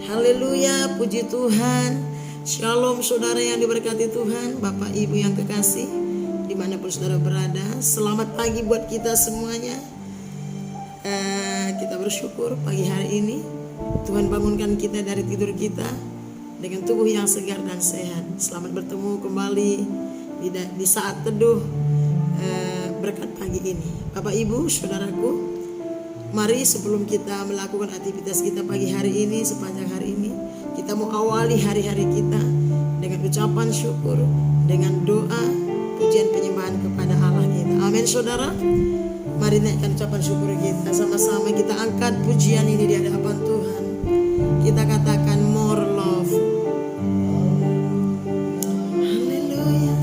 Haleluya, puji Tuhan. Shalom saudara yang diberkati Tuhan, Bapak Ibu yang kekasih, dimanapun saudara berada. Selamat pagi buat kita semuanya. Kita bersyukur pagi hari ini Tuhan bangunkan kita dari tidur kita dengan tubuh yang segar dan sehat. Selamat bertemu kembali di saat teduh berkat pagi ini. Bapak Ibu, saudaraku, mari sebelum kita melakukan aktivitas kita pagi hari ini, sepanjang hari ini, kita mau awali hari-hari kita dengan ucapan syukur, dengan doa, pujian penyembahan kepada Allah kita. Amin saudara. Mari naikkan ucapan syukur kita. Sama-sama kita angkat pujian ini di hadapan Tuhan. Kita katakan more love. Haleluya.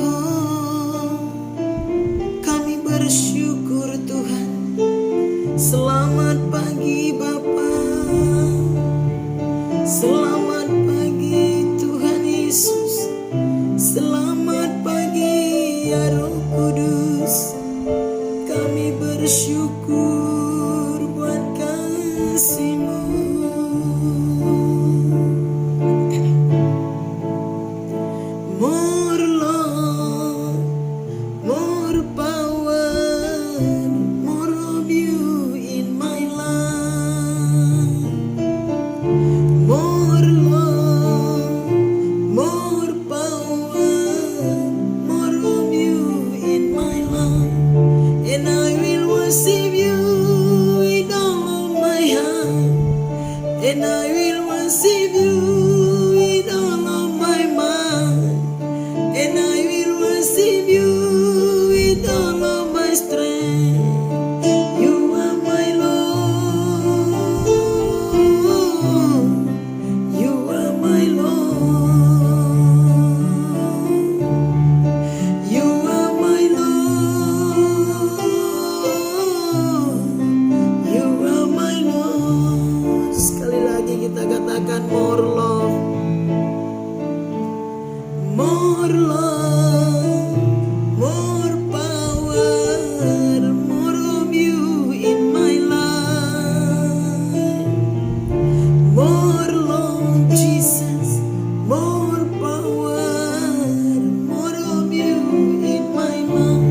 Oh, kami bersyukur Tuhan. Selamat pagi Bapa. Selamat pagi Tuhan Yesus. Selamat pagi ya Roh Kudus. Kami bersyukur buat kasih-Mu. More love, more power, more of You in my life. More love, more power, more of You in my life. And I will worship You with all of my heart. And I will worship You with all of my mind. And I will worship You with all of my strength. You are my Lord. You are my Lord. You are my Lord. You are my Lord. Sekali lagi kita katakan more love. More love, more power, more of You in my life. More love, Jesus, more power, more of You in my life.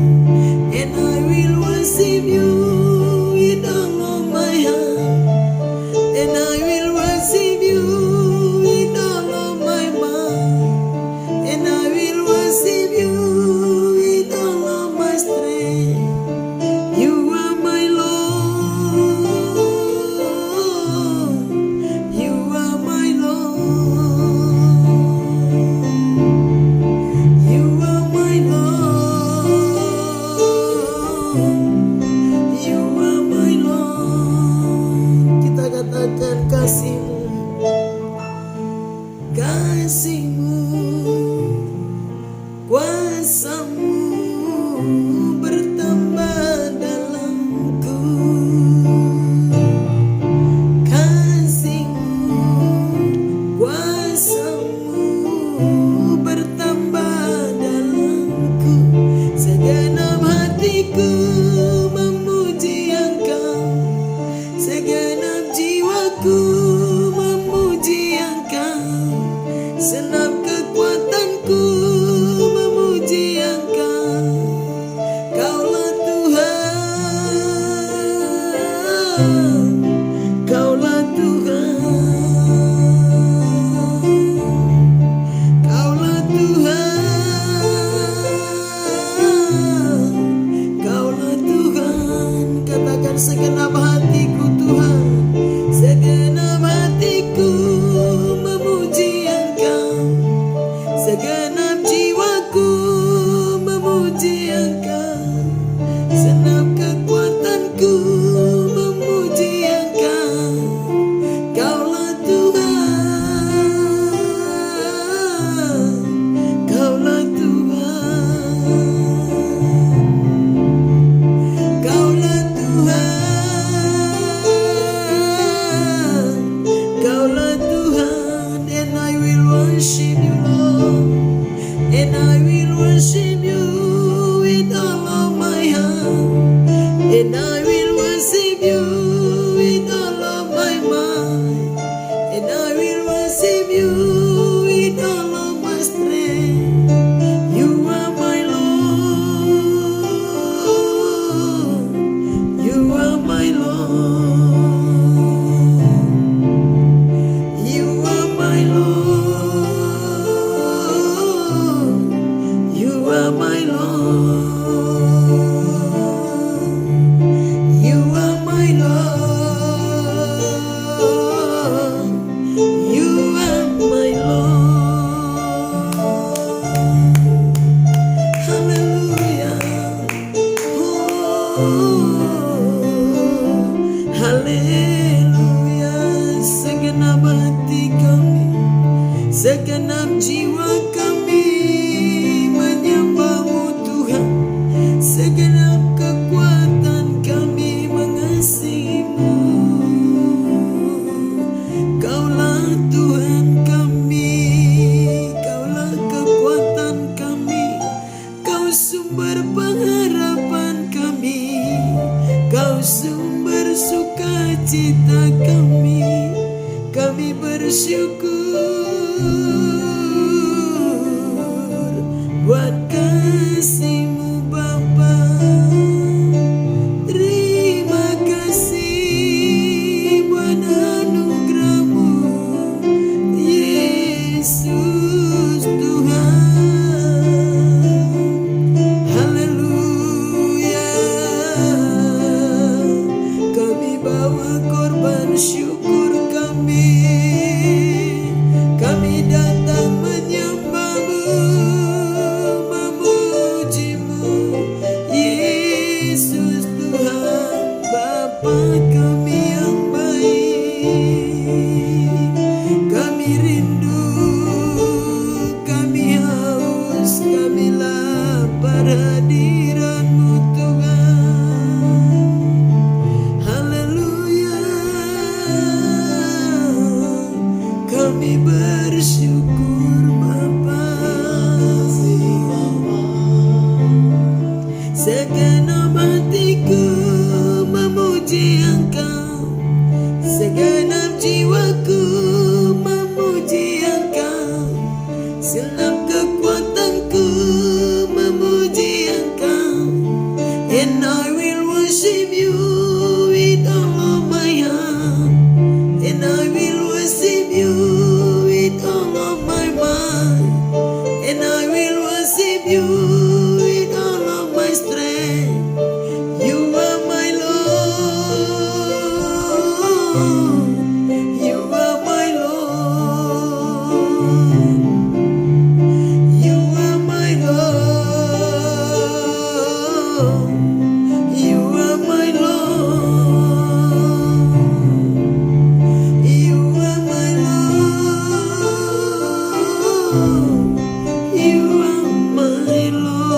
And I will worship You with all of my heart. And I will worship You with all of my mind. And I will worship You with all of my strength. You are my Lord. You are my Lord. You are my Lord. You are my Lord. Kita katakan kasih-Mu. Kasih-Mu, kuasa-Mu bertambah dalamku. Kasih-Mu, kuasa-Mu bertambah dalamku. Segenap hatiku memuji Engkau, segenap jiwaku kami bersyukur buat kasih-Mu Bapa. Terima kasih buat anugerah-Mu Yesus Tuhan. Haleluya. Kami bawa korban syukur kami datang menyembah-Mu, memuji-Mu Yesus Tuhan, Bapa kami yang baik. Kami rindu, kami haus, kami lapar hadirat-Mu Tuhan. Haleluya. Kami bersyukur Bapa. Segenap hatiku memuji Engkau, segenap jiwaku memuji Engkau, segenap kekuatanku memuji Engkau. And I will worship You with all of my heart, and I will worship You with all of my mind, and I will worship You with all of my strength. You are my Lord, You are my Lord, You are my Lord, You are my Lord, You are my Lord, You are my Lord.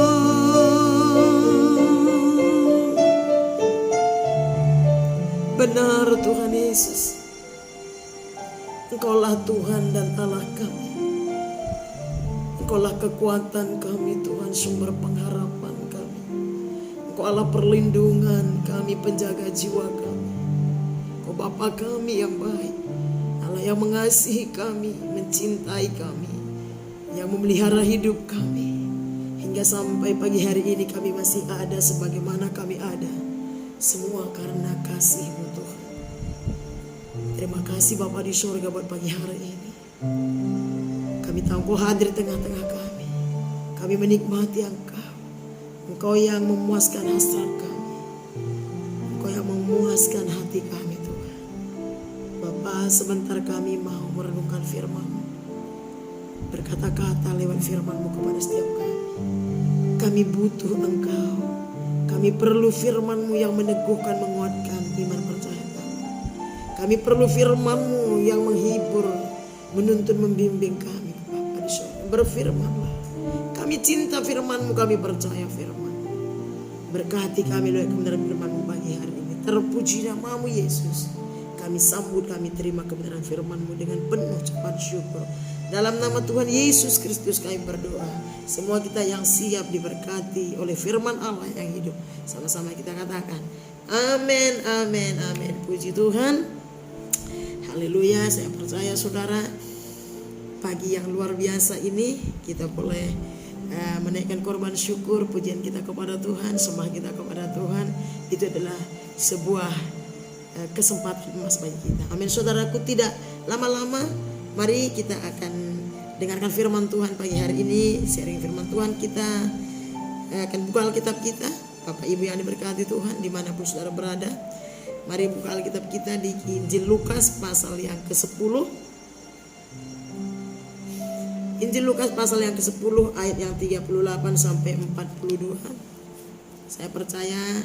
Benar Tuhan Yesus, Engkaulah Tuhan dan Allah kami. Engkaulah kekuatan kami Tuhan, sumber pengharapan kami. Engkaulah perlindungan kami, penjaga jiwa kami. Engkau Bapa kami yang baik, Allah yang mengasihi kami, mencintai kami, yang memelihara hidup kami. Hingga sampai pagi hari ini kami masih ada sebagaimana kami ada. Semua karena kasih-Mu Tuhan. Terima kasih Bapa di surga buat pagi hari ini. Kami tahu Engkau hadir tengah-tengah kami. Kami menikmati Engkau. Engkau yang memuaskan hasrat kami. Engkau yang memuaskan hati kami Tuhan. Bapa, sebentar kami mau merenungkan firman-Mu, berkata-kata lewat firman-Mu kepada setiap kami. Kami butuh Engkau. Kami perlu firman-Mu yang meneguhkan, menguatkan iman percaya kami. Kami perlu firman-Mu yang menghibur, menuntun, membimbing kami. Bapa di surga, berfirman-Lah. Kami cinta firman-Mu, kami percaya firman-Mu. Berkati kami lewat kebenaran firman-Mu pagi hari ini. Terpuji nama-Mu Yesus. Kami sambut, kami terima kebenaran firman-Mu dengan penuh ucapan syukur. Dalam nama Tuhan Yesus Kristus kami berdoa. Semua kita yang siap diberkati oleh firman Allah yang hidup. Sama-sama kita katakan amin, amin, amin. Puji Tuhan. Haleluya. Saya percaya saudara, pagi yang luar biasa ini kita boleh menaikkan korban syukur, pujian kita kepada Tuhan, sembah kita kepada Tuhan. Itu adalah sebuah kesempatan emas bagi kita. Amin. Saudaraku, tidak lama-lama mari kita akan dengarkan firman Tuhan pagi hari ini. Sharing firman Tuhan, kita akan buka Alkitab kita. Bapak Ibu yang diberkati Tuhan dimanapun saudara berada, mari buka Alkitab kita di Injil Lukas pasal yang ke-10. Injil Lukas pasal yang ke-10 ayat yang 38 sampai 42. Saya percaya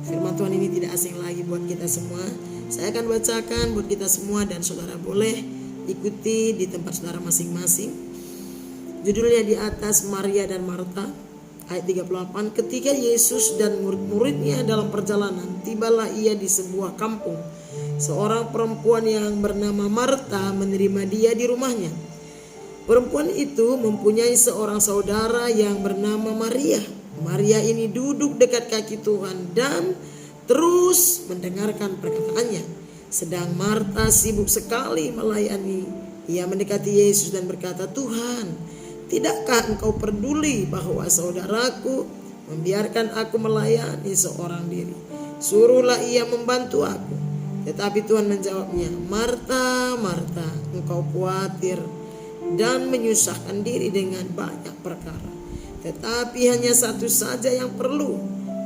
firman Tuhan ini tidak asing lagi buat kita semua. Saya akan bacakan buat kita semua dan saudara boleh ikuti di tempat saudara masing-masing. Judulnya di atas, Maria dan Marta. Ayat 38. Ketika Yesus dan murid-muridnya dalam perjalanan, tibalah ia di sebuah kampung. Seorang perempuan yang bernama Marta menerima dia di rumahnya. Perempuan itu mempunyai seorang saudara yang bernama Maria. Maria ini duduk dekat kaki Tuhan dan terus mendengarkan perkataannya. Sedang Marta sibuk sekali melayani. Ia mendekati Yesus dan berkata, "Tuhan, tidakkah engkau peduli bahwa saudaraku membiarkan aku melayani seorang diri? Suruhlah ia membantu aku." Tetapi Tuhan menjawabnya, "Marta, Marta, engkau khawatir dan menyusahkan diri dengan banyak perkara. Tetapi hanya satu saja yang perlu.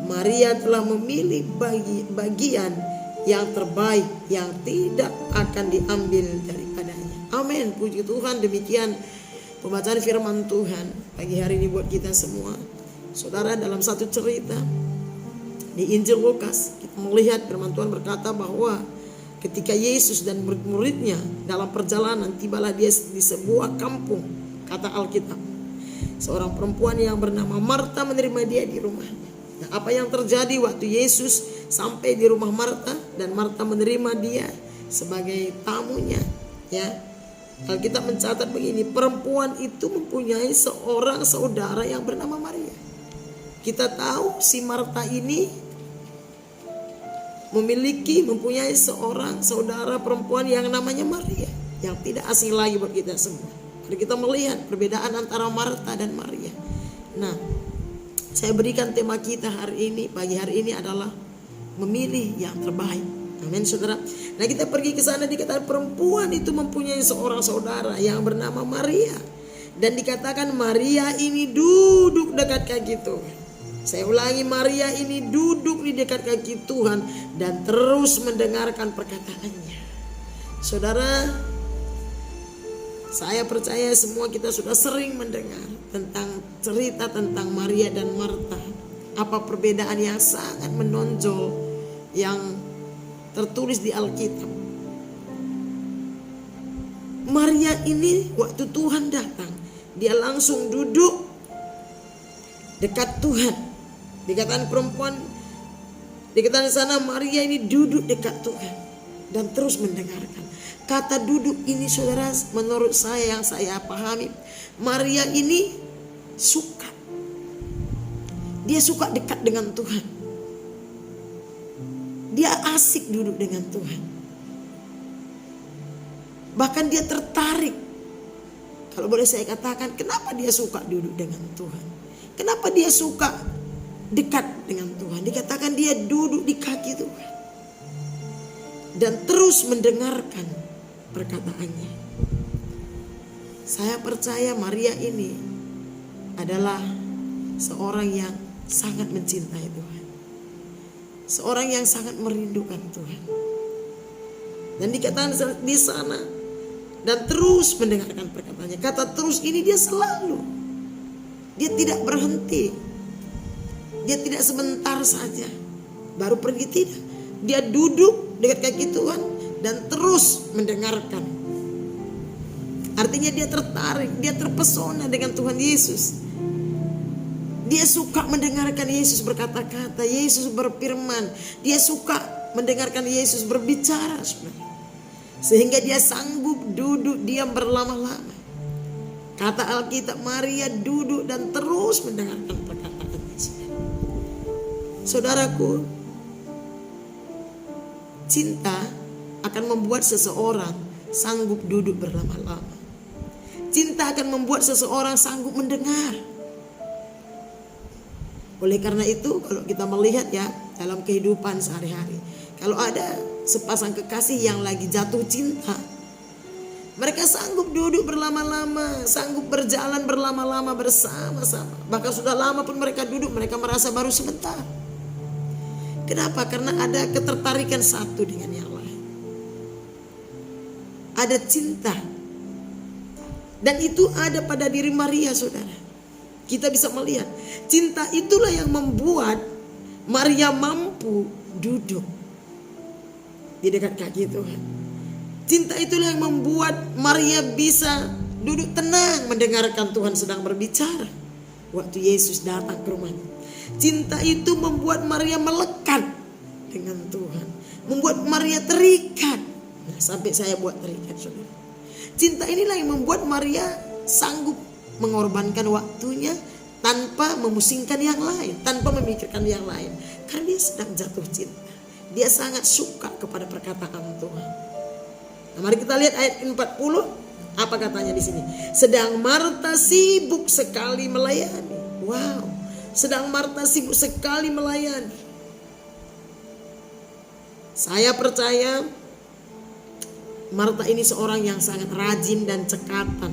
Maria telah memilih bagian yang terbaik yang tidak akan diambil daripadanya." Amin. Puji Tuhan. Demikian pembacaan firman Tuhan pagi hari ini buat kita semua. Saudara, dalam satu cerita di Injil Lukas kita melihat firman Tuhan berkata bahwa ketika Yesus dan murid-muridnya dalam perjalanan, tibalah dia di sebuah kampung. Kata Alkitab, seorang perempuan yang bernama Marta menerima dia di rumahnya. Nah, apa yang terjadi waktu Yesus sampai di rumah Marta dan Marta menerima dia sebagai tamunya? Ya, Alkitab mencatat begini, perempuan itu mempunyai seorang saudara yang bernama Maria. Kita tahu si Marta ini mempunyai seorang saudara perempuan yang namanya Maria, yang tidak asing lagi buat kita semua. Jadi kita melihat perbedaan antara Marta dan Maria. Nah, saya berikan tema kita hari ini, pagi hari ini adalah memilih yang terbaik. Amin, saudara. Nah, kita pergi ke sana, dikatakan perempuan itu mempunyai seorang saudara yang bernama Maria. Dan dikatakan Maria ini duduk dekat kaki Tuhan. Saya ulangi, Maria ini duduk di dekat kaki Tuhan dan terus mendengarkan perkataannya. Saudara, saya percaya semua kita sudah sering mendengar tentang cerita tentang Maria dan Marta. Apa perbedaan yang sangat menonjol yang tertulis di Alkitab. Maria ini waktu Tuhan datang, dia langsung duduk dekat Tuhan. Dikatakan perempuan, dikatakan sana Maria ini duduk dekat Tuhan dan terus mendengarkan. Kata duduk ini, saudara, menurut saya yang saya pahami, Maria ini suka. Dia suka dekat dengan Tuhan. Dia asik duduk dengan Tuhan. Bahkan dia tertarik. Kalau boleh saya katakan, kenapa dia suka duduk dengan Tuhan? Kenapa dia suka dekat dengan Tuhan? Dikatakan dia duduk di kaki Tuhan dan terus mendengarkan perkataannya. Saya percaya Maria ini adalah seorang yang sangat mencintai Tuhan, seorang yang sangat merindukan Tuhan. Dan dikatakan di sana dan terus mendengarkan perkataannya. Kata terus ini dia selalu, dia tidak berhenti. Dia tidak sebentar saja baru pergi, tidak. Dia duduk dekat kaki Tuhan dan terus mendengarkan. Artinya dia tertarik, dia terpesona dengan Tuhan Yesus. Dia suka mendengarkan Yesus berkata-kata, Yesus berfirman. Dia suka mendengarkan Yesus berbicara, sehingga dia sanggup duduk diam berlama-lama. Kata Alkitab, Maria duduk dan terus mendengarkan perkataan Yesus. Saudaraku, cinta akan membuat seseorang sanggup duduk berlama-lama. Cinta akan membuat seseorang sanggup mendengar. Oleh karena itu, kalau kita melihat ya dalam kehidupan sehari-hari, kalau ada sepasang kekasih yang lagi jatuh cinta, mereka sanggup duduk berlama-lama, sanggup berjalan berlama-lama bersama-sama. Bahkan sudah lama pun mereka duduk, mereka merasa baru sebentar. Kenapa? Karena ada ketertarikan satu dengan yang lain. Ada cinta. Dan itu ada pada diri Maria, saudara. Kita bisa melihat cinta itulah yang membuat Maria mampu duduk di dekat kaki Tuhan. Cinta itulah yang membuat Maria bisa duduk tenang mendengarkan Tuhan sedang berbicara waktu Yesus datang ke rumahnya. Cinta itu membuat Maria melekat dengan Tuhan, membuat Maria terikat. Nah, sampai saya buat terikat, saudara. Cinta inilah yang membuat Maria sanggup mengorbankan waktunya tanpa memusingkan yang lain, tanpa memikirkan yang lain, karena dia sedang jatuh cinta. Dia sangat suka kepada perkataan Tuhan. Nah, mari kita lihat ayat 40. Apa katanya di sini? Sedang Marta sibuk sekali melayani. Wow, sedang Marta sibuk sekali melayani. Saya percaya Marta ini seorang yang sangat rajin dan cekatan.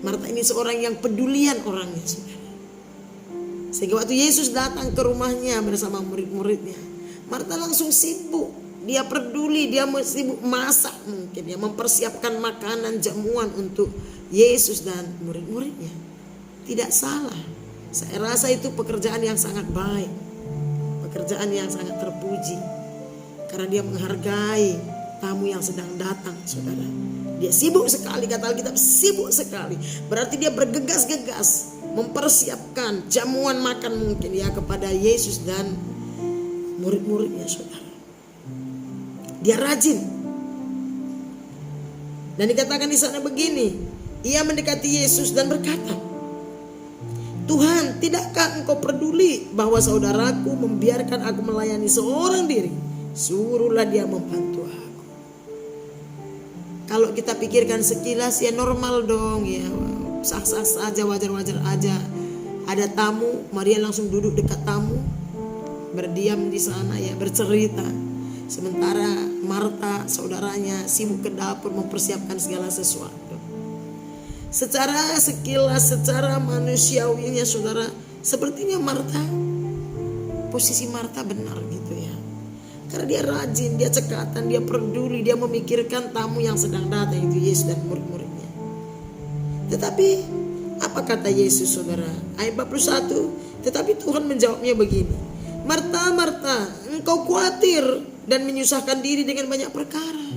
Marta ini seorang yang pedulian orangnya, saudara. Sehingga waktu Yesus datang ke rumahnya bersama murid-muridnya, Marta langsung sibuk. Dia peduli, dia sibuk masak mungkin, ya, mempersiapkan makanan jamuan untuk Yesus dan murid-muridnya. Tidak salah. Saya rasa itu pekerjaan yang sangat baik, pekerjaan yang sangat terpuji, karena dia menghargai tamu yang sedang datang, saudara. Dia sibuk sekali, kata Alkitab, sibuk sekali. Berarti dia bergegas-gegas mempersiapkan jamuan makan mungkin ya kepada Yesus dan murid-muridnya, saudara. Dia rajin. Dan dikatakan di sana begini, ia mendekati Yesus dan berkata, Tuhan, tidakkah engkau peduli bahwa saudaraku membiarkan aku melayani seorang diri? Suruhlah dia membantu aku. Kalau kita pikirkan sekilas ya normal dong ya, sah-sah saja, wajar-wajar aja. Ada tamu, Maria langsung duduk dekat tamu, berdiam di sana ya, bercerita. Sementara Marta saudaranya sibuk ke dapur mempersiapkan segala sesuatu. Secara sekilas, secara manusiawinya saudara, sepertinya Marta, posisi Marta benar gitu ya. Karena dia rajin, dia cekatan, dia peduli, dia memikirkan tamu yang sedang datang, itu Yesus dan murid-muridnya. Tetapi apa kata Yesus, saudara? Ayat 41, tetapi Tuhan menjawabnya begini, Marta, Marta, engkau khawatir dan menyusahkan diri dengan banyak perkara.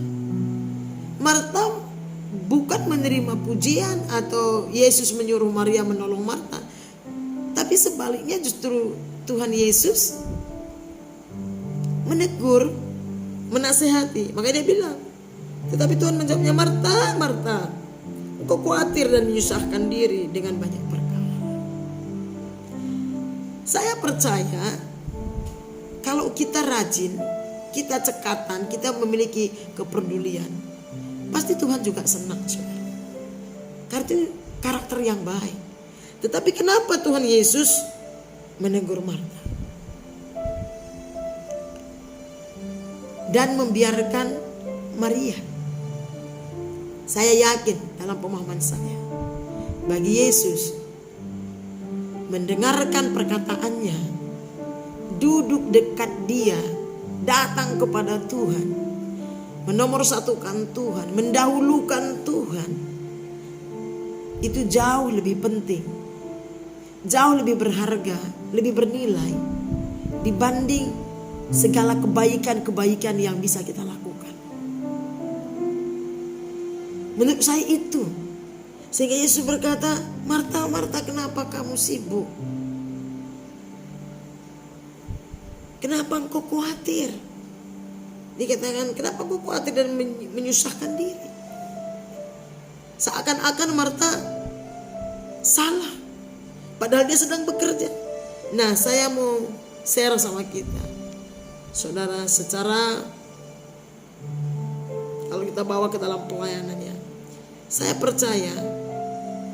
Marta bukan menerima pujian atau Yesus menyuruh Maria menolong Marta, tapi sebaliknya justru Tuhan Yesus menegur, menasehati. Makanya dia bilang, tetapi Tuhan menjawabnya, Marta, Marta, engkau khawatir dan menyusahkan diri dengan banyak perkara. Saya percaya kalau kita rajin, kita cekatan, kita memiliki kepedulian, pasti Tuhan juga senang, saudara. Karena itu karakter yang baik. Tetapi kenapa Tuhan Yesus menegur Marta dan membiarkan Maria? Saya yakin dalam pemahaman saya, bagi Yesus mendengarkan perkataannya, duduk dekat dia, datang kepada Tuhan, menomorsatukan Tuhan, mendahulukan Tuhan, itu jauh lebih penting, jauh lebih berharga, lebih bernilai dibanding segala kebaikan-kebaikan yang bisa kita lakukan. Menurut saya itu. Sehingga Yesus berkata, Marta, Marta, kenapa kamu sibuk? Kenapa engkau khawatir? Dikatakan, kenapa engkau khawatir dan menyusahkan diri? Seakan-akan Marta salah, padahal dia sedang bekerja. Nah, saya mau share sama kita, saudara, secara kalau kita bawa ke dalam pelayanannya, saya percaya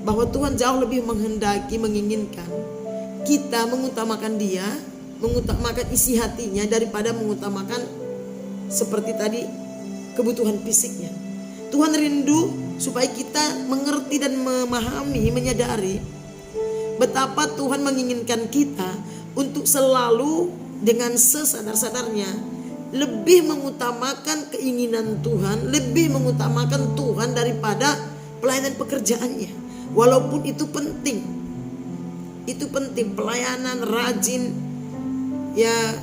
bahwa Tuhan jauh lebih menghendaki, menginginkan kita mengutamakan dia, mengutamakan isi hatinya daripada mengutamakan seperti tadi kebutuhan fisiknya. Tuhan rindu supaya kita mengerti dan memahami, menyadari betapa Tuhan menginginkan kita untuk selalu dengan sesadar-sadarnya lebih mengutamakan keinginan Tuhan, lebih mengutamakan Tuhan daripada pelayanan pekerjaannya. Walaupun itu penting, pelayanan, rajin, ya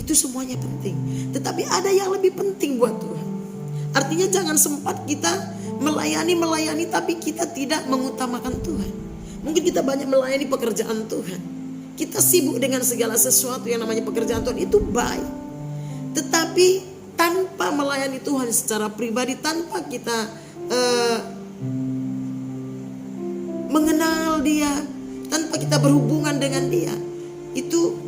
itu semuanya penting. Tetapi ada yang lebih penting buat Tuhan. Artinya jangan sempat kita melayani tapi kita tidak mengutamakan Tuhan. Mungkin kita banyak melayani pekerjaan Tuhan, kita sibuk dengan segala sesuatu yang namanya pekerjaan Tuhan, itu baik. Tetapi tanpa melayani Tuhan secara pribadi, tanpa kita mengenal dia, tanpa kita berhubungan dengan dia, itu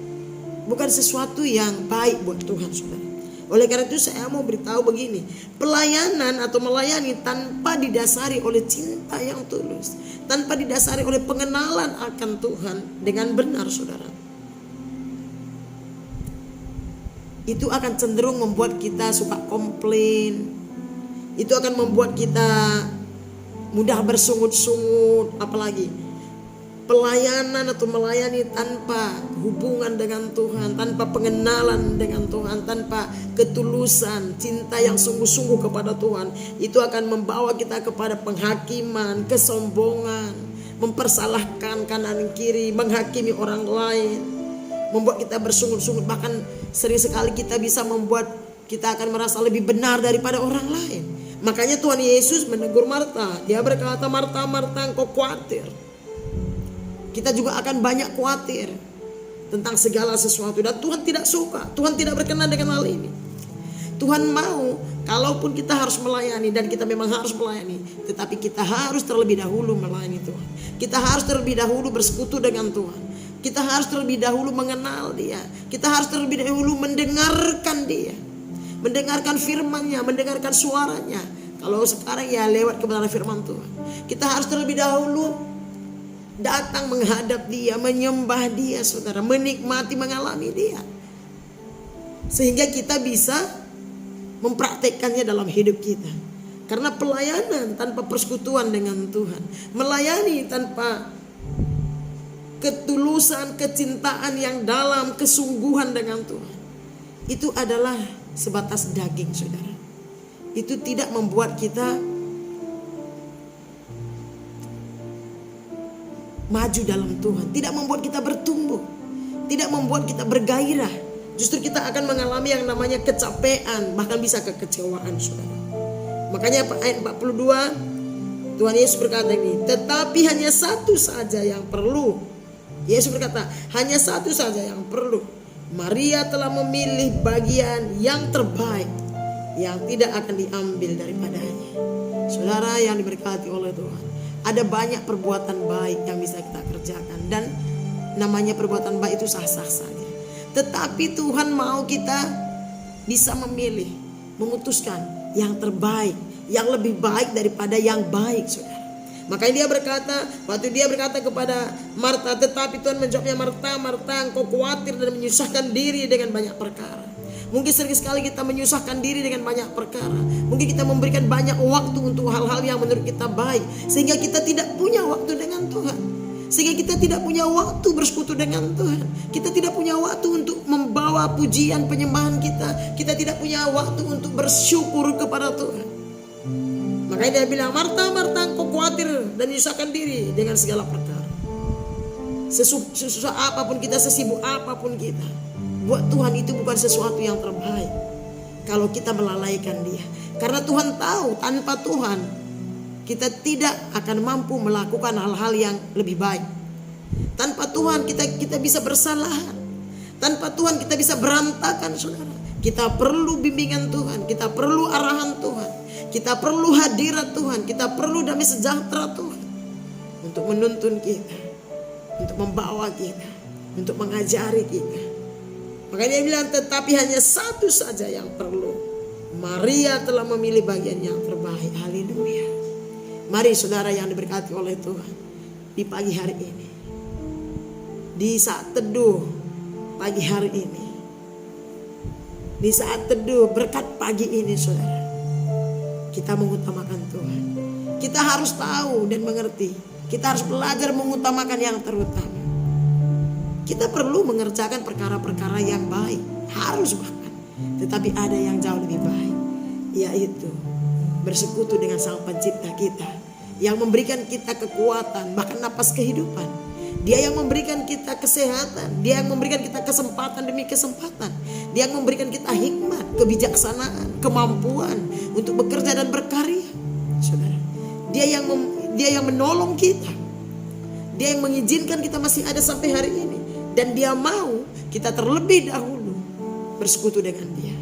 bukan sesuatu yang baik buat Tuhan, saudara. Oleh karena itu saya mau beritahu begini, pelayanan atau melayani tanpa didasari oleh cinta yang tulus, tanpa didasari oleh pengenalan akan Tuhan dengan benar, saudara, itu akan cenderung membuat kita suka komplain. Itu akan membuat kita mudah bersungut-sungut. Apalagi pelayanan atau melayani tanpa hubungan dengan Tuhan, tanpa pengenalan dengan Tuhan, tanpa ketulusan, cinta yang sungguh-sungguh kepada Tuhan, itu akan membawa kita kepada penghakiman, kesombongan, mempersalahkan kanan kiri, menghakimi orang lain, membuat kita bersungut-sungut. Bahkan sering sekali kita bisa membuat kita akan merasa lebih benar daripada orang lain. Makanya Tuhan Yesus menegur Marta. Dia berkata, Marta, Marta, engkau khawatir. Kita juga akan banyak khawatir tentang segala sesuatu, dan Tuhan tidak suka, Tuhan tidak berkenan dengan hal ini. Tuhan mau, kalaupun kita harus melayani, dan kita memang harus melayani, tetapi kita harus terlebih dahulu melayani Tuhan. Kita harus terlebih dahulu bersekutu dengan Tuhan. Kita harus terlebih dahulu mengenal Dia. Kita harus terlebih dahulu mendengarkan Dia, mendengarkan firman-Nya, mendengarkan suaranya. Kalau sekarang ya lewat kebenaran firman Tuhan. Kita harus terlebih dahulu datang menghadap Dia, menyembah Dia, saudara, menikmati, mengalami Dia, sehingga kita bisa mempraktekkannya dalam hidup kita. Karena pelayanan tanpa persekutuan dengan Tuhan, melayani tanpa ketulusan, kecintaan yang dalam, kesungguhan dengan Tuhan, itu adalah sebatas daging, saudara. Itu tidak membuat kita maju dalam Tuhan, tidak membuat kita bertumbuh, tidak membuat kita bergairah. Justru kita akan mengalami yang namanya kecapean, bahkan bisa kekecewaan, saudara. Makanya ayat 42 Tuhan Yesus berkata ini, tetapi hanya satu saja yang perlu. Yesus berkata, hanya satu saja yang perlu. Maria telah memilih bagian yang terbaik, yang tidak akan diambil daripadanya. Saudara yang diberkati oleh Tuhan, ada banyak perbuatan baik yang bisa kita kerjakan, dan namanya perbuatan baik itu sah-sah saja. Tetapi Tuhan mau kita bisa memilih, memutuskan yang terbaik, yang lebih baik daripada yang baik, saudara. Makanya dia berkata, waktu dia berkata kepada Marta, tetapi Tuhan menjawabnya, Marta, Marta, engkau khawatir dan menyusahkan diri dengan banyak perkara. Mungkin sering sekali kita menyusahkan diri dengan banyak perkara. Mungkin kita memberikan banyak waktu untuk hal-hal yang menurut kita baik, sehingga kita tidak punya waktu dengan Tuhan. Sehingga kita tidak punya waktu bersekutu dengan Tuhan. Kita tidak punya waktu untuk membawa pujian penyembahan kita. Kita tidak punya waktu untuk bersyukur kepada Tuhan. Makanya dia bilang, Marta, Marta, engkau khawatir dan menyusahkan diri dengan segala perkara. Sesusah apapun kita, sesibuk apapun kita, buat Tuhan itu bukan sesuatu yang terbaik kalau kita melalaikan Dia. Karena Tuhan tahu tanpa Tuhan kita tidak akan mampu melakukan hal-hal yang lebih baik. Tanpa Tuhan kita bisa bersalahan. Tanpa Tuhan kita bisa berantakan, saudara. Kita perlu bimbingan Tuhan, kita perlu arahan Tuhan, kita perlu hadirat Tuhan, kita perlu damai sejahtera Tuhan untuk menuntun kita, untuk membawa kita, untuk mengajari kita. Makanya dia bilang, tetapi hanya satu saja yang perlu. Maria telah memilih bagian yang terbaik. Haleluya. Mari saudara yang diberkati oleh Tuhan, di pagi hari ini, di saat teduh pagi hari ini, di saat teduh berkat pagi ini, saudara, kita mengutamakan Tuhan. Kita harus tahu dan mengerti. Kita harus belajar mengutamakan yang terutama. Kita perlu mengerjakan perkara-perkara yang baik, harus bahkan. Tetapi ada yang jauh lebih baik, yaitu bersekutu dengan Sang Pencipta kita, yang memberikan kita kekuatan, bahkan napas kehidupan. Dia yang memberikan kita kesehatan, Dia yang memberikan kita kesempatan demi kesempatan, Dia yang memberikan kita hikmat, kebijaksanaan, kemampuan untuk bekerja dan berkarya, saudara. Dia yang menolong kita, Dia yang mengizinkan kita masih ada sampai hari ini. Dan Dia mau kita terlebih dahulu bersekutu dengan Dia.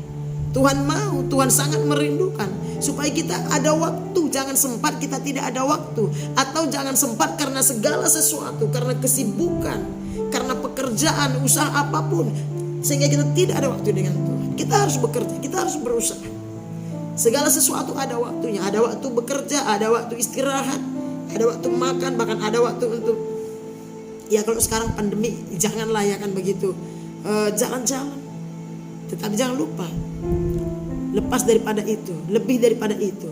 Tuhan mau, Tuhan sangat merindukan supaya kita ada waktu. Jangan sempat kita tidak ada waktu, atau jangan sempat karena segala sesuatu, karena kesibukan, karena pekerjaan, usaha apapun. Sehingga kita tidak ada waktu dengan Tuhan. Kita harus bekerja, kita harus berusaha. Segala sesuatu ada waktunya. Ada waktu bekerja, ada waktu istirahat, ada waktu makan, bahkan ada waktu untuk, ya kalau sekarang pandemi janganlah ya kan begitu, jalan-jalan. Tetapi jangan lupa, lepas daripada itu, lebih daripada itu,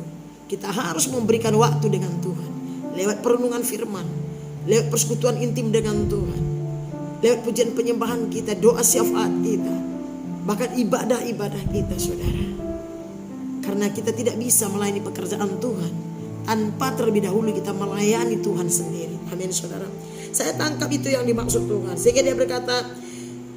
kita harus memberikan waktu dengan Tuhan. Lewat perenungan firman, lewat persekutuan intim dengan Tuhan, lewat pujian penyembahan kita, doa syafaat kita, bahkan ibadah-ibadah kita, saudara. Karena kita tidak bisa melayani pekerjaan Tuhan tanpa terlebih dahulu kita melayani Tuhan sendiri. Amin, saudara. Saya tangkap itu yang dimaksud Tuhan. Sehingga dia berkata,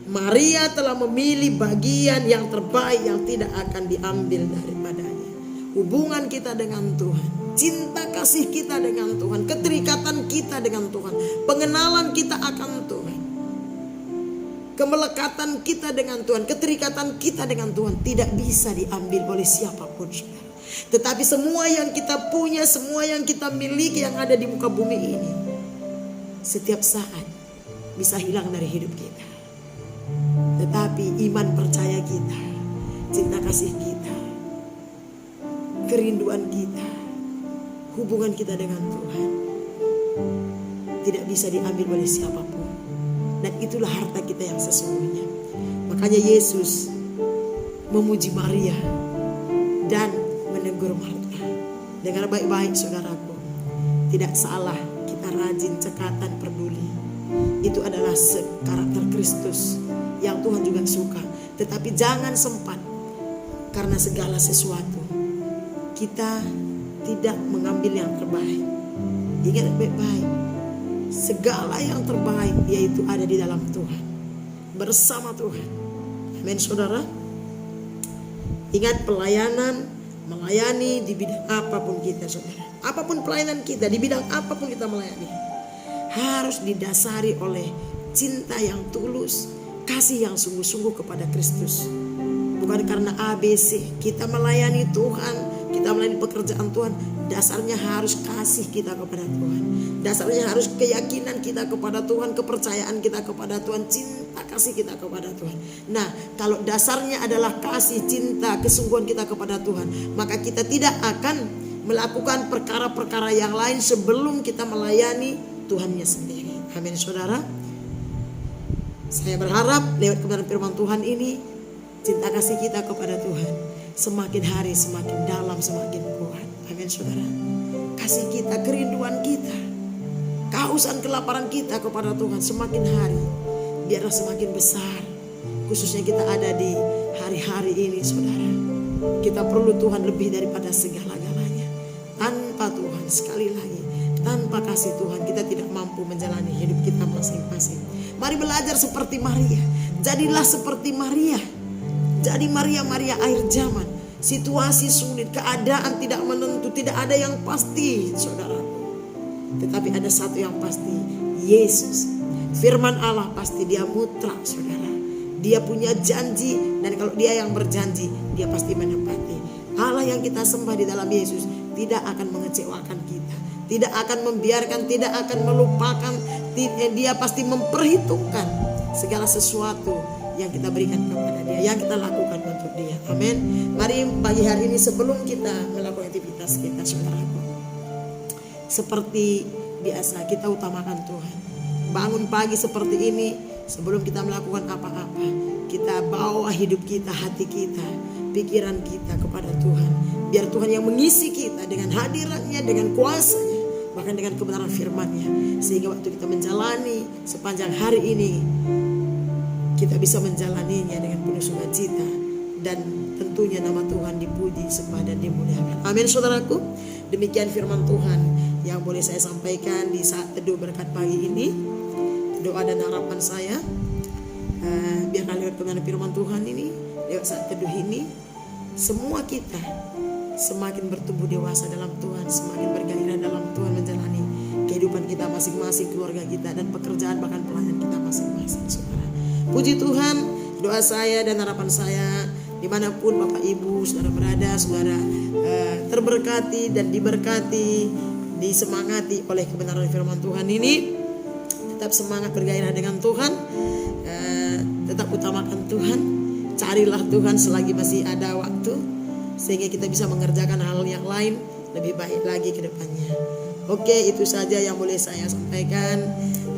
Maria telah memilih bagian yang terbaik yang tidak akan diambil daripadanya. Hubungan kita dengan Tuhan, cinta kasih kita dengan Tuhan, keterikatan kita dengan Tuhan, pengenalan kita akan Tuhan, kemelekatan kita dengan Tuhan, keterikatan kita dengan Tuhan tidak bisa diambil oleh siapapun, saudara. Tetapi semua yang kita punya, semua yang kita miliki yang ada di muka bumi ini, setiap saat bisa hilang dari hidup kita. Tetapi iman percaya kita, cinta kasih kita, kerinduan kita, hubungan kita dengan Tuhan tidak bisa diambil oleh siapapun. Dan itulah harta kita yang sesungguhnya. Makanya Yesus memuji Maria dan menegur Marta. Dengar baik-baik, saudaraku. Tidak salah kita rajin, cekatan, peduli. Itu adalah karakter Kristus yang Tuhan juga suka. Tetapi jangan sempat karena segala sesuatu kita tidak mengambil yang terbaik. Ingat baik-baik, segala yang terbaik yaitu ada di dalam Tuhan, bersama Tuhan. Amin, saudara. Ingat, pelayanan, melayani di bidang apapun kita, saudara. Apapun pelayanan kita, di bidang apapun kita melayani, harus didasari oleh cinta yang tulus, kasih yang sungguh-sungguh kepada Kristus. Bukan karena ABC. Kita melayani Tuhan, kita melayani pekerjaan Tuhan, dasarnya harus kasih kita kepada Tuhan. Dasarnya harus keyakinan kita kepada Tuhan, kepercayaan kita kepada Tuhan, cinta kasih kita kepada Tuhan. Nah, kalau dasarnya adalah kasih, cinta, kesungguhan kita kepada Tuhan, maka kita tidak akan melakukan perkara-perkara yang lain sebelum kita melayani Tuhannya sendiri. Amin, saudara. Saya berharap lewat kebenaran firman Tuhan ini, cinta kasih kita kepada Tuhan semakin hari semakin dalam, semakin kuat. Amin, saudara. Kasih kita, kerinduan kita, kehausan, kelaparan kita kepada Tuhan semakin hari biarlah semakin besar. Khususnya kita ada di hari-hari ini, saudara. Kita perlu Tuhan lebih daripada segala-galanya. Tanpa Tuhan, sekali lagi, tanpa kasih Tuhan kita tidak mampu menjalani hidup kita masing-masing. Mari belajar seperti Maria. Jadilah seperti Maria. Jadi Maria akhir zaman. Situasi sulit, keadaan tidak menentu, tidak ada yang pasti, saudara. Tetapi ada satu yang pasti, Yesus. Firman Allah pasti, dia mutlak, saudara. Dia punya janji, dan kalau dia yang berjanji, dia pasti menepati. Allah yang kita sembah di dalam Yesus tidak akan mengecewakan kita, tidak akan membiarkan, tidak akan melupakan. Dia pasti memperhitungkan segala sesuatu yang kita berikan kepada dia, yang kita lakukan untuk dia. Amin. Mari pagi hari ini sebelum kita melakukan aktivitas kita, saudaraku, seperti biasa kita utamakan Tuhan. Bangun pagi seperti ini, sebelum kita melakukan apa-apa, kita bawa hidup kita, hati kita, pikiran kita kepada Tuhan. Biar Tuhan yang mengisi kita dengan hadiratnya, dengan kuasanya, bahkan dengan kebenaran firman-Nya, sehingga waktu kita menjalani sepanjang hari ini, kita bisa menjalaninya dengan penuh sukacita, dan tentunya nama Tuhan dipuji, sembah dan dimuliakan. Amin, saudaraku. Demikian firman Tuhan yang boleh saya sampaikan di saat teduh berkat pagi ini. Doa dan harapan saya, biarlah lewat kebenaran firman Tuhan ini, lewat saat teduh ini, semua kita semakin bertumbuh dewasa dalam Tuhan, semakin bergairah dalam Tuhan, menjalani kehidupan kita masing-masing, keluarga kita, dan pekerjaan bahkan pelayanan kita masing-masing, saudara. Puji Tuhan, doa saya dan harapan saya, dimanapun Bapak Ibu saudara berada, saudara terberkati dan diberkati, disemangati oleh kebenaran firman Tuhan ini. tetap semangat bergairah dengan Tuhan, tetap utamakan Tuhan, carilah Tuhan selagi masih ada waktu, sehingga kita bisa mengerjakan hal yang lain lebih baik lagi ke depannya. Oke, itu saja yang boleh saya sampaikan.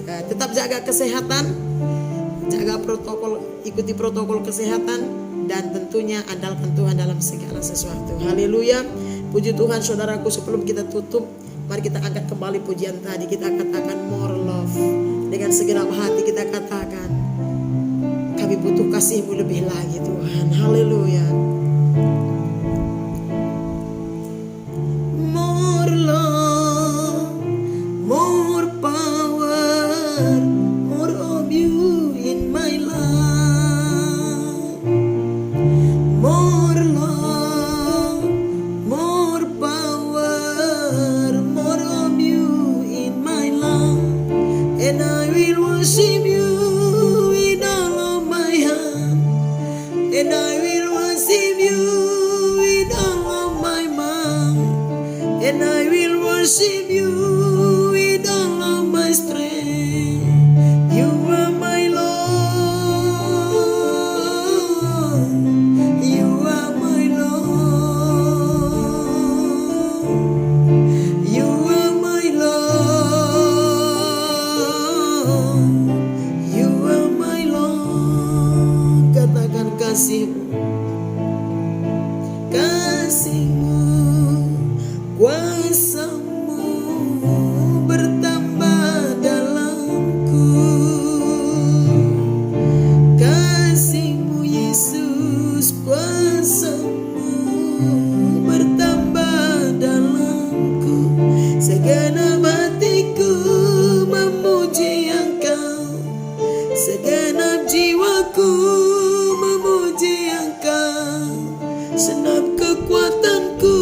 Tetap jaga kesehatan, jaga protokol, ikuti protokol kesehatan, dan tentunya andalkan Tuhan dalam segala sesuatu. Haleluya. Puji Tuhan saudaraku, sebelum kita tutup, mari kita angkat kembali pujian tadi. Kita katakan more love. Dengan segenap hati kita katakan, kami butuh kasih-Mu lebih lagi Tuhan. Haleluya. More love, more power, more of You in my life. More love, more power, more of You in my life. And I will worship You with all of my heart. And I will worship You with all of my mind. And I will worship You with all of my strength. You are my Lord. You are my Lord. You are my Lord. You are my Lord. Katakan kasih-Mu, kasih-Mu, kuasa-Mu bertambah dalamku. Kasih-Mu Yesus, kuasa-Mu bertambah dalamku. Segenap hatiku memuji Engkau, segenap jiwaku memuji Engkau, senap kekuatanku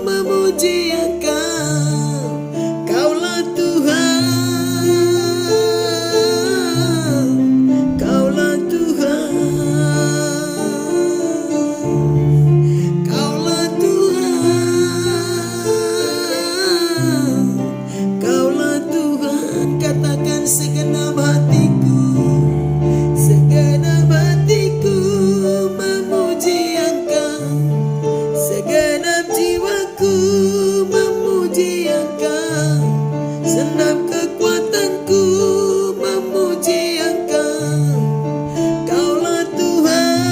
memuji Engkau. Kaulah Tuhan, Kaulah Tuhan, Kaulah Tuhan, Kaulah Tuhan. Katakan segenap hatiku, segenap hatiku memuji Engkau, segenap jiwaku memuji Engkau, senap kekuatanku memuji Engkau. Kaulah Tuhan,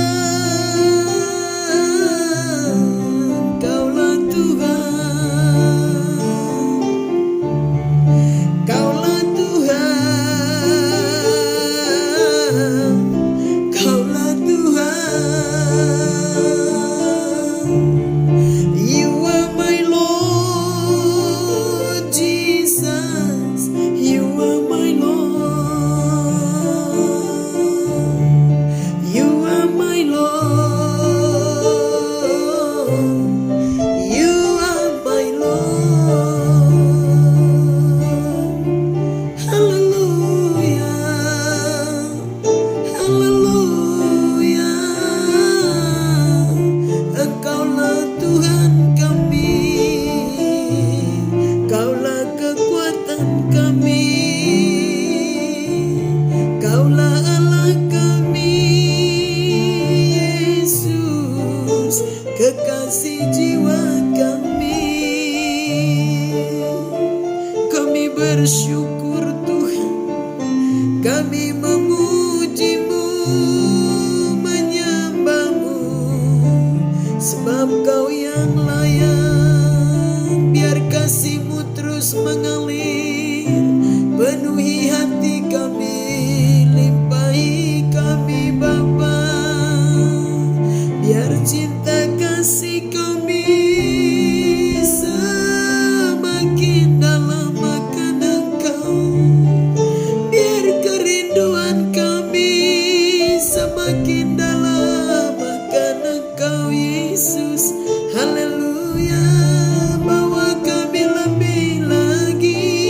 Kaulah Tuhan, Kaulah Tuhan, Kaulah Tuhan. You are my Lord Jesus. You are my Lord. You are my Lord. You are my Lord. Hallelujah. Haleluya. Engkaulah Tuhan kami, Kaulah kekuatan kami, Kaulah Allah kami, Yesus, kekasih jiwa kami. Kami bersyukur Tuhan, kami memuji-Mu, menyembah-Mu, sebab Kau yang layak. Biar kasih-Mu terus mengalir, penuhi hati kami, limpahi kami Bapa. Biar cinta kasih kami semakin dalam akan Engkau. Biar kerinduan kami semakin dalam akan Engkau Yesus. Haleluya. Bawa kami lebih lagi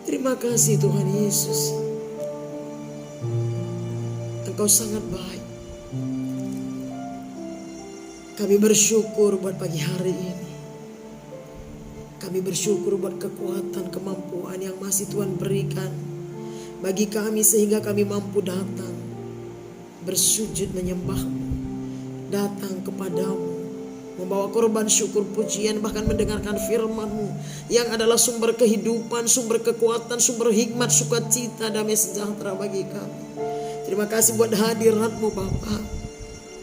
Terima kasih Tuhan Yesus. Engkau sangat baik. Kami bersyukur buat pagi hari ini. Kami bersyukur buat kekuatan, kemampuan yang masih Tuhan berikan bagi kami sehingga kami mampu datang, bersujud menyembah-Mu, datang kepadamu, membawa korban syukur pujian, bahkan mendengarkan firman-Mu yang adalah sumber kehidupan, sumber kekuatan, sumber hikmat, sukacita, damai sejahtera bagi kami. Terima kasih buat hadirat-Mu Bapa.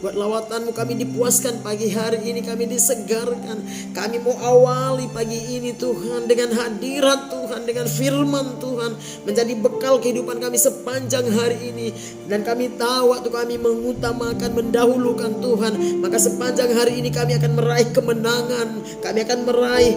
Buat lawatan-Mu kami dipuaskan pagi hari ini, kami disegarkan. Kami mau awali pagi ini Tuhan dengan hadirat Tuhan, dengan firman Tuhan menjadi bekal kehidupan kami sepanjang hari ini. Dan kami tahu waktu kami mengutamakan, mendahulukan Tuhan, maka sepanjang hari ini kami akan meraih kemenangan. Kami akan meraih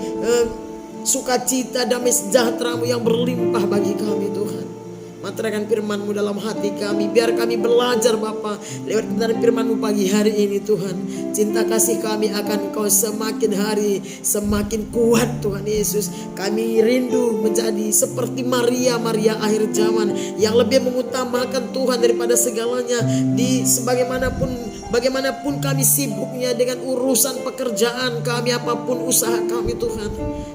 sukacita, damai sejahtera-Mu yang berlimpah bagi kami Tuhan. Materaikan firman-Mu dalam hati kami. Biar kami belajar Bapa lewat kebenaran firman-Mu pagi hari ini Tuhan. Cinta kasih kami akan Engkau semakin hari semakin kuat Tuhan Yesus. Kami rindu menjadi seperti Maria akhir zaman yang lebih mengutamakan Tuhan daripada segalanya. Bagaimanapun kami sibuknya dengan urusan pekerjaan kami, apapun usaha kami Tuhan,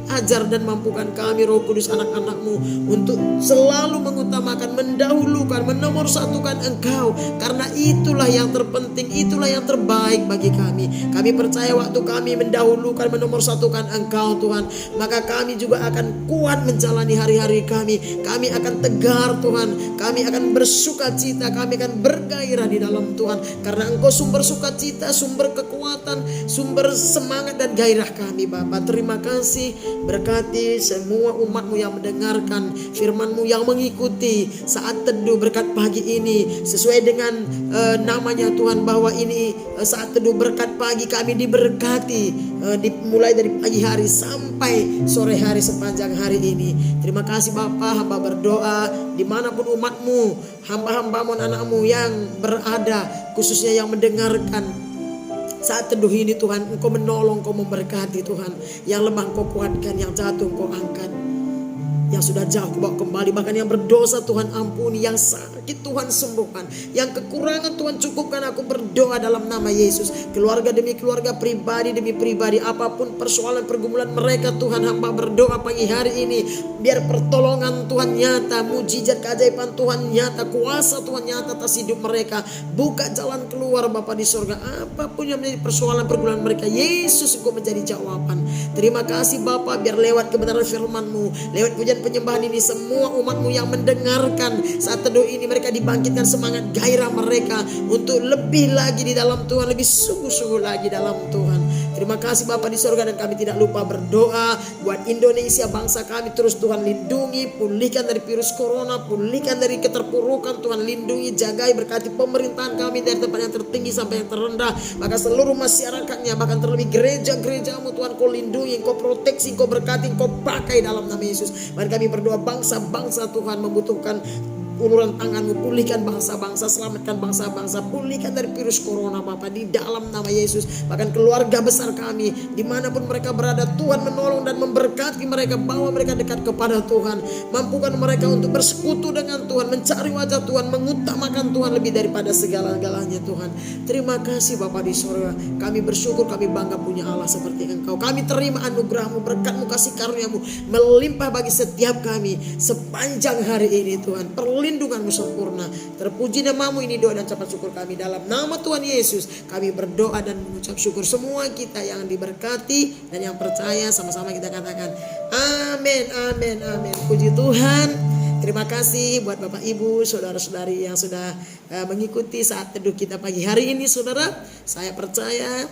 ajar dan mampukan kami Roh Kudus anak-anak-Mu untuk selalu mengutamakan, mendahulukan, menomorsatukan Engkau. Karena itulah yang terpenting, itulah yang terbaik bagi kami. Kami percaya waktu kami mendahulukan, menomorsatukan Engkau Tuhan, maka kami juga akan kuat menjalani hari-hari kami. Kami akan tegar Tuhan, kami akan bersukacita, kami akan bergairah di dalam Tuhan. Karena Engkau sumber sukacita, sumber kekuatan, sumber semangat dan gairah kami Bapa. Terima kasih, berkati semua umat-Mu yang mendengarkan firman-Mu, yang mengikuti saat teduh berkat pagi ini sesuai dengan namanya Tuhan, bahwa ini saat teduh berkat pagi. Kami diberkati dimulai dari pagi hari sampai sore hari sepanjang hari ini. Terima kasih Bapa. Hamba berdoa dimanapun umat-Mu, hamba-hamba-Mu, anak-Mu yang berada, khususnya yang mendengarkan saat teduh ini Tuhan, Engkau menolong, Engkau memberkati Tuhan. Yang lemah Engkau kuatkan, yang jatuh Engkau angkat, yang sudah jauh bawa kembali, bahkan yang berdosa Tuhan ampuni, yang sakit Tuhan sembuhkan, yang kekurangan Tuhan cukupkan. Aku berdoa dalam nama Yesus, keluarga demi keluarga, pribadi demi pribadi, apapun persoalan pergumulan mereka Tuhan, hamba berdoa pagi hari ini, biar pertolongan Tuhan nyata, mujizat keajaiban Tuhan nyata, kuasa Tuhan nyata atas hidup mereka. Buka jalan keluar Bapa di sorga, apapun yang menjadi persoalan pergumulan mereka, Yesus Engkau menjadi jawaban. Terima kasih Bapa, biar lewat kebenaran firman-Mu, lewat pujian penyembahan ini, semua umat-Mu yang mendengarkan saat teduh ini, mereka dibangkitkan semangat gairah mereka untuk lebih lagi di dalam Tuhan, lebih sungguh-sungguh lagi dalam Tuhan. Terima kasih Bapa di surga, dan kami tidak lupa berdoa buat Indonesia, bangsa kami. Terus Tuhan lindungi, pulihkan dari virus corona, pulihkan dari keterpurukan Tuhan, lindungi, jagai, berkati pemerintahan kami dari tempat yang tertinggi sampai yang terendah, maka seluruh masyarakatnya, bahkan terlebih gereja-gereja-Mu Tuhan, Kau lindungi, Kau proteksi, Kau berkati, Kau pakai dalam nama Yesus. Mari kami berdoa, bangsa-bangsa Tuhan membutuhkan uluran tangan-Mu, pulihkan bangsa-bangsa, selamatkan bangsa-bangsa, pulihkan dari virus corona Bapa di dalam nama Yesus. Bahkan keluarga besar kami dimanapun mereka berada, Tuhan menolong dan memberkati mereka, bawa mereka dekat kepada Tuhan, mampukan mereka untuk bersekutu dengan Tuhan, mencari wajah Tuhan, mengutamakan Tuhan lebih daripada segala-galanya Tuhan. Terima kasih Bapa di surga, kami bersyukur, kami bangga punya Allah seperti Engkau. Kami terima anugerah-Mu, berkat-Mu, kasih karunia-Mu melimpah bagi setiap kami sepanjang hari ini Tuhan. Perlindungan-Mu sempurna. Terpuji nama-Mu, ini doa dan ucapan syukur kami dalam nama Tuhan Yesus. Kami berdoa dan mengucap syukur. Semua kita yang diberkati dan yang percaya, sama-sama kita katakan amin, amin, amin. Puji Tuhan. Terima kasih buat Bapak Ibu, saudara-saudari yang sudah mengikuti saat teduh kita pagi hari ini saudara. Saya percaya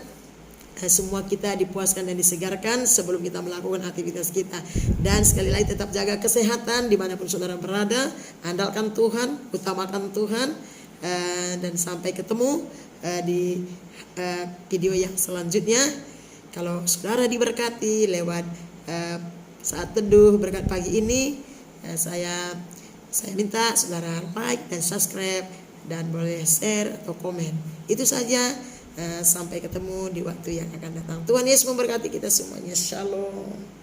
semua kita dipuaskan dan disegarkan sebelum kita melakukan aktivitas kita. Dan sekali lagi tetap jaga kesehatan dimanapun saudara berada. Andalkan Tuhan, utamakan Tuhan. Dan sampai ketemu di video yang selanjutnya. Kalau saudara diberkati lewat saat teduh berkat pagi ini, saya minta saudara like dan subscribe dan boleh share atau komen. Itu saja. Sampai ketemu di waktu yang akan datang. Tuhan Yesus memberkati kita semuanya. Shalom.